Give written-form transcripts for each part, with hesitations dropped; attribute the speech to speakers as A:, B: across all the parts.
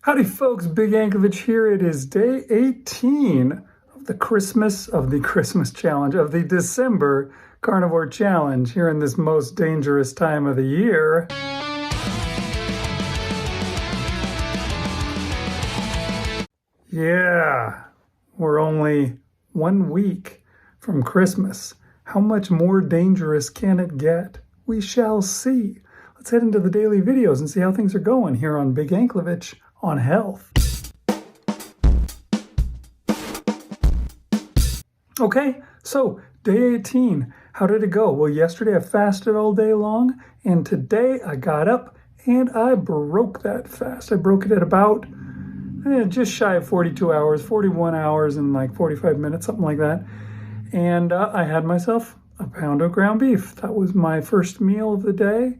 A: Howdy folks, Big Ankovich here. It is day 18 of the Christmas challenge, of the December Carnivore challenge here in this most dangerous time of the year. Yeah, we're only 1 week from Christmas. How much more dangerous can it get? We shall see. Let's head into the daily videos and see how things are going here on Big Ankovich on health. Okay, so day 18, how did it go? Well, yesterday I fasted all day long, and today I got up and I broke that fast. I broke it at about just shy of 42 hours, 41 hours and like 45 minutes, something like that. And I had myself a pound of ground beef. That was my first meal of the day.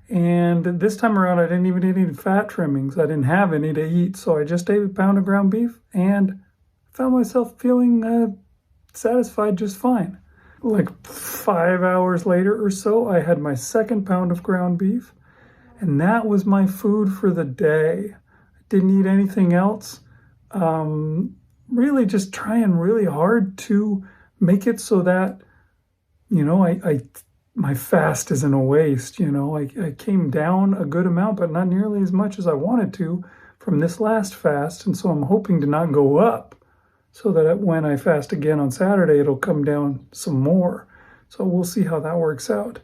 A: And this time around, I didn't even eat any fat trimmings. I didn't have any to eat, so I just ate a pound of ground beef and found myself feeling satisfied just fine. Like 5 hours later or so, I had my second pound of ground beef, and that was my food for the day. I didn't eat anything else. Really just trying really hard to make it so that, my fast isn't a waste. I came down a good amount, but not nearly as much as I wanted to from this last fast. And so I'm hoping to not go up so that when I fast again on Saturday, it'll come down some more. So we'll see how that works out.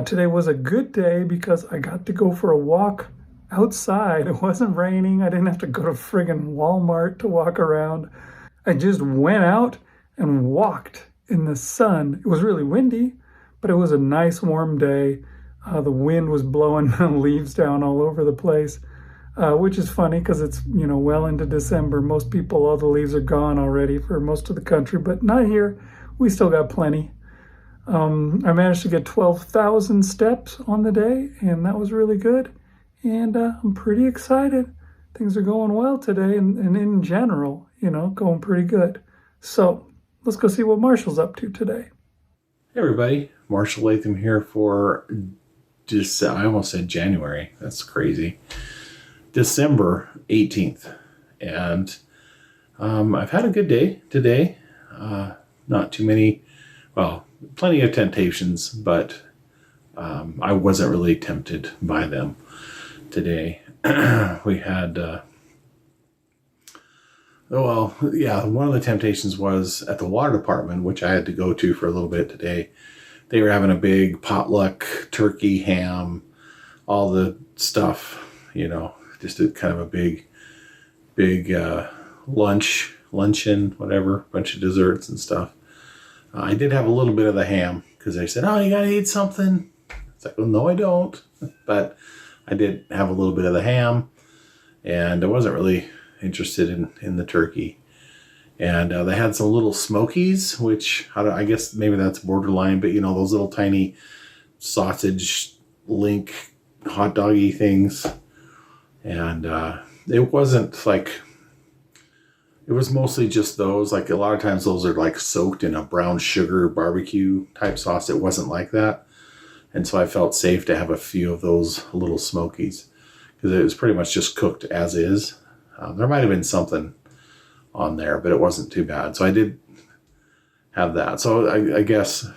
A: Today was a good day because I got to go for a walk outside. It wasn't raining. I didn't have to go to friggin' Walmart to walk around. I just went out and walked in the sun. It was really windy, but it was a nice warm day. The wind was blowing leaves down all over the place, which is funny because it's, well into December. Most people, all the leaves are gone already for most of the country, but not here. We still got plenty. I managed to get 12,000 steps on the day, and that was really good. And I'm pretty excited. Things are going well today, and in general, going pretty good. So let's go see what Marshall's up to today.
B: Hey everybody, Marshall Latham here for I almost said January. That's crazy. December 18th. And I've had a good day today. Not too many, plenty of temptations, but I wasn't really tempted by them today. We had, one of the temptations was at the water department, which I had to go to for a little bit today. They were having a big potluck, turkey, ham, all the stuff, just a kind of a big luncheon, whatever, bunch of desserts and stuff. I did have a little bit of the ham because they said, "Oh, you got to eat something." It's like, well, no, I don't. But I did have a little bit of the ham, and I wasn't really interested in the turkey. And they had some little smokies, which I guess maybe that's borderline, but those little tiny sausage link hot doggy things. And it wasn't like, it was mostly just those. Like a lot of times those are like soaked in a brown sugar barbecue type sauce. It wasn't like that. And so I felt safe to have a few of those little smokies because it was pretty much just cooked as is. There might have been something on there, but it wasn't too bad. So I did have that. So I guess,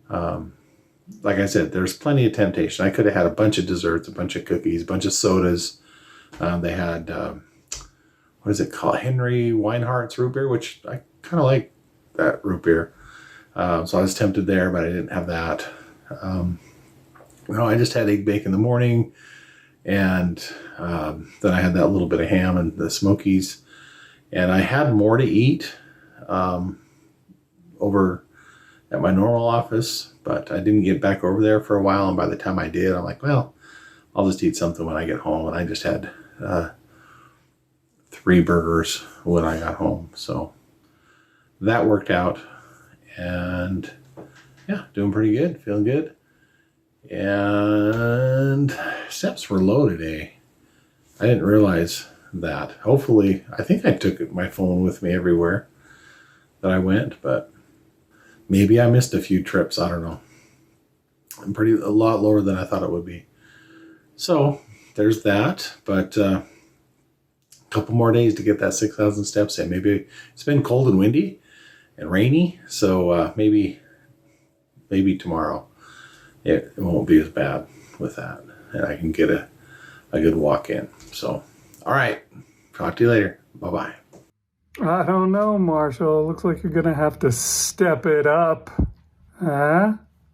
B: like I said, there's plenty of temptation. I could have had a bunch of desserts, a bunch of cookies, a bunch of sodas. They had, what is it called? Henry Weinhardt's root beer, which I kind of like that root beer. So I was tempted there, but I didn't have that. I just had egg bake in the morning. And then I had that little bit of ham and the smokies. And I had more to eat over at my normal office, but I didn't get back over there for a while. And by the time I did, I'm like, well, I'll just eat something when I get home. And I just had 3 burgers when I got home. So that worked out. And yeah, doing pretty good, feeling good. And steps were low today. I didn't realize that. Hopefully, I think I took my phone with me everywhere that I went, but maybe I missed a few trips. I don't know. I'm a lot lower than I thought it would be. So there's that. But a couple more days to get that 6,000 steps in. Maybe it's been cold and windy and rainy, so maybe tomorrow it won't be as bad with that, and I can get a good walk in. So, all right, talk to you later. Bye-bye.
A: I don't know, Marshall. Looks like you're going to have to step it up,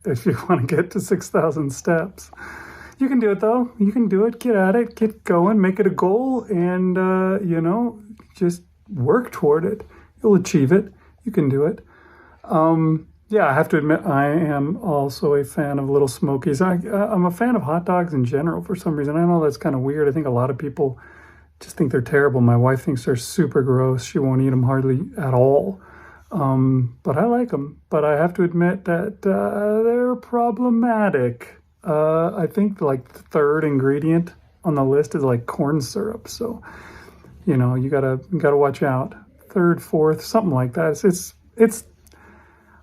A: if you want to get to 6,000 steps. You can do it, though. You can do it. Get at it. Get going. Make it a goal and, just work toward it. You'll achieve it. You can do it. Yeah, I have to admit, I am also a fan of Little Smokies. I'm a fan of hot dogs in general for some reason. I know that's kind of weird. I think a lot of people just think they're terrible. My wife thinks they're super gross. She won't eat them hardly at all. But I like them. But I have to admit that they're problematic. I think like the third ingredient on the list is like corn syrup. So, you gotta watch out. Third, fourth, something like that. It's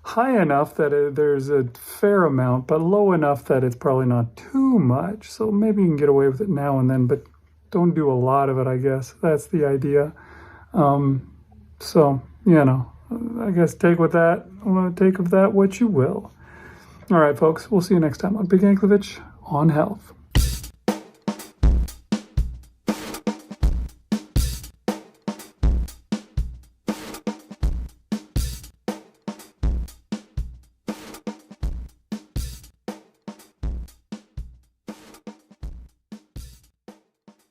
A: high enough that there's a fair amount, but low enough that it's probably not too much. So maybe you can get away with it now and then, but don't do a lot of it, I guess. That's the idea. So, I guess take of that what you will. All right, folks, we'll see you next time on Big Anklevich on Health.